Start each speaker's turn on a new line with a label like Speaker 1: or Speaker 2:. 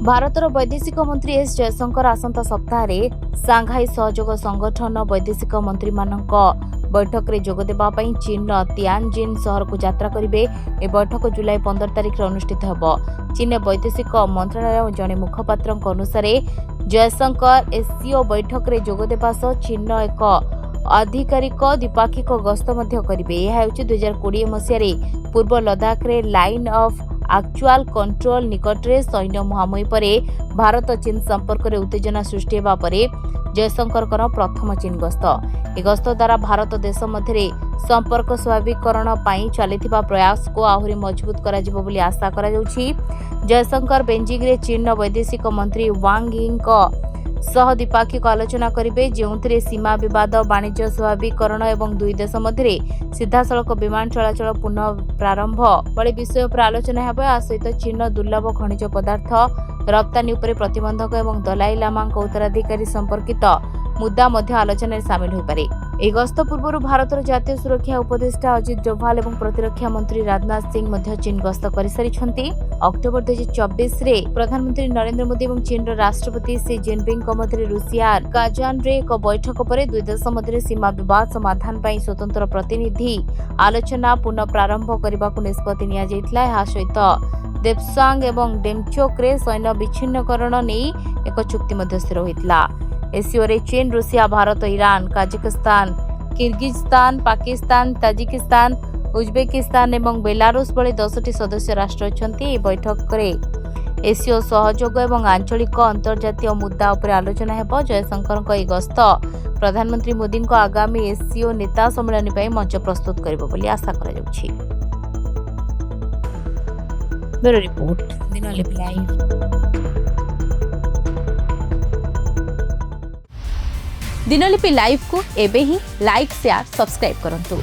Speaker 1: ଭାରତର ବୈଦେଶିକ ମନ୍ତ୍ରୀ ଏସ୍ ଜୟଶଙ୍କର ଆସନ୍ତା ସପ୍ତାହରେ ସାଂଘାଇ ସହଯୋଗ ସଂଗଠନ ବୈଦେଶିକ ମନ୍ତ୍ରୀମାନଙ୍କ ବୈଠକରେ ଯୋଗଦେବା ପାଇଁ ଚୀନର ତିଆନଜିନ୍ ସହରକୁ ଯାତ୍ରା କରିବେ। ଏହି ବୈଠକ ଜୁଲାଇ 15 ତାରିଖରେ ଅନୁଷ୍ଠିତ ହେବ। ଚୀନ ବୈଦେଶିକ ମନ୍ତ୍ରଣାଳୟ ଜଣେ ମୁଖପାତ୍ରଙ୍କ ଅନୁସାରେ ଜୟଶଙ୍କର ଏସ୍ସିଓ ବୈଠକରେ ଯୋଗଦେବା ସହ ଚୀନର ଏକ ଆଧିକାରିକ ଦ୍ୱିପାକ୍ଷିକ ଗସ୍ତ ମଧ୍ୟ କରିବେ। ଏହା ହେଉଛି 2020 ମସିହାରେ ପୂର୍ବ ଲଦାଖରେ ଲାଇନ୍ ଅଫ୍ ଆକ୍ଚୁଆଲ କଣ୍ଟ୍ରୋଲ ନିକଟରେ ସୈନ୍ୟ ମୁହାଁମୁହିଁ ପରେ ଭାରତ ଚୀନ ସମ୍ପର୍କରେ ଉତ୍ତେଜନା ସୃଷ୍ଟି ହେବା ପରେ ଜୟଶଙ୍କରଙ୍କର ପ୍ରଥମ ଚୀନ ଗସ୍ତ। ଏହି ଗସ୍ତ ଦ୍ୱାରା ଭାରତ ଦେଶ ମଧ୍ୟରେ ସମ୍ପର୍କ ସ୍ୱାଭାବିକରଣ ପାଇଁ ଚାଲିଥିବା ପ୍ରୟାସକୁ ଆହୁରି ମଜବୁତ କରାଯିବ ବୋଲି ଆଶା କରାଯାଉଛି। ଜୟଶଙ୍କର ବେଜିଂରେ ଚୀନର ବୈଦେଶିକ ମନ୍ତ୍ରୀ ୱାଙ୍ଗ ୟିଙ୍କ ସହ ଦ୍ୱିପାକ୍ଷିକ ଆଲୋଚନା କରିବେ, ଯେଉଁଥିରେ ସୀମା ବିବାଦ, ବାଣିଜ୍ୟ ସ୍ୱାଭାବିକରଣ ଏବଂ ଦୁଇ ଦେଶ ମଧ୍ୟରେ ସିଧାସଳଖ ବିମାନ ଚଳାଚଳ ପୁନଃ ପ୍ରାରମ୍ଭ ଭଳି ବିଷୟ ଉପରେ ଆଲୋଚନା ହେବ। ଏହା ସହିତ ଚୀନର ଦୁର୍ଲଭ ଖଣିଜ ପଦାର୍ଥ ରପ୍ତାନୀ ଉପରେ ପ୍ରତିବନ୍ଧକ ଏବଂ ଦଲାଇ ଲାମାଙ୍କ ଉତ୍ତରାଧିକାରୀ ସମ୍ପର୍କିତ ମୁଦ୍ଦା ମଧ୍ୟ ଆଲୋଚନାରେ ସାମିଲ ହୋଇପାରେ। ଏହି ଗସ୍ତ ପୂର୍ବରୁ ଭାରତର ଜାତୀୟ ସୁରକ୍ଷା ଉପଦେଷ୍ଟା ଅଜିତ ଡୋଭାଲ ଏବଂ ପ୍ରତିରକ୍ଷା ମନ୍ତ୍ରୀ ରାଜନାଥ ସିଂ ମଧ୍ୟ ଚୀନ ଗସ୍ତ କରିସାରିଛନ୍ତି। ଅକ୍ଟୋବର 2024ରେ ପ୍ରଧାନମନ୍ତ୍ରୀ ନରେନ୍ଦ୍ର ମୋଦି ଏବଂ ଚୀନର ରାଷ୍ଟ୍ରପତି ସି ଜିନପିଙ୍ଗଙ୍କ ମଧ୍ୟରେ ରୁଷିଆ କାଜାନରେ ଏକ ବୈଠକ ପରେ ଦୁଇ ଦେଶ ମଧ୍ୟରେ ସୀମା ବିବାଦ ସମାଧାନ ପାଇଁ ସ୍ୱତନ୍ତ୍ର ପ୍ରତିନିଧି ଆଲୋଚନା ପୁନଃ ପ୍ରାରମ୍ଭ କରିବାକୁ ନିଷ୍ପତ୍ତି ନିଆଯାଇଥିଲା। ଏହା ସହିତ ଦେପସାଙ୍ଗ ଏବଂ ଡେମଚୋକରେ ସୈନ୍ୟ ବିଚ୍ଛିନ୍ନକରଣ ନେଇ ଏକ ଚୁକ୍ତି ମଧ୍ୟ ସ୍ଥିର ହୋଇଥିଲା। ଏସିଓରେ ଚୀନ, Russia, Bharat, Iran, Kazakhstan, Kyrgyzstan, Pakistan, Tajikistan, Uzbekistan ଏବଂ ବେଲାରୁଷ ଭଳି 10ଟି ସଦସ୍ୟ ରାଷ୍ଟ୍ର ଅଛନ୍ତି। ଏହି ବୈଠକରେ ଏସିଓ ସହଯୋଗ ଏବଂ ଆଞ୍ଚଳିକ ଅନ୍ତର୍ଜାତୀୟ ମୁଦ୍ଦା ଉପରେ ଆଲୋଚନା ହେବ। ଜୟଶଙ୍କରଙ୍କ ଏହି ଗସ୍ତ ପ୍ରଧାନମନ୍ତ୍ରୀ ମୋଦିଙ୍କ ଆଗାମୀ ଏସିଓ ନେତା ସମ୍ମିଳନୀ ପାଇଁ ମଞ୍ଚ ପ୍ରସ୍ତୁତ କରିବ ବୋଲି ଆଶା କରାଯାଉଛି। ବ୍ୟୁରୋ ରିପୋର୍ଟ, ଦିନଲିପି ଲାଇଭ୍।
Speaker 2: ଦିନଲିପି ଲାଇଭ୍ କୁ ଏବେ ହିଁ ଲାଇକ୍, ସେୟାର, ସବସ୍କ୍ରାइब କରନ୍ତୁ।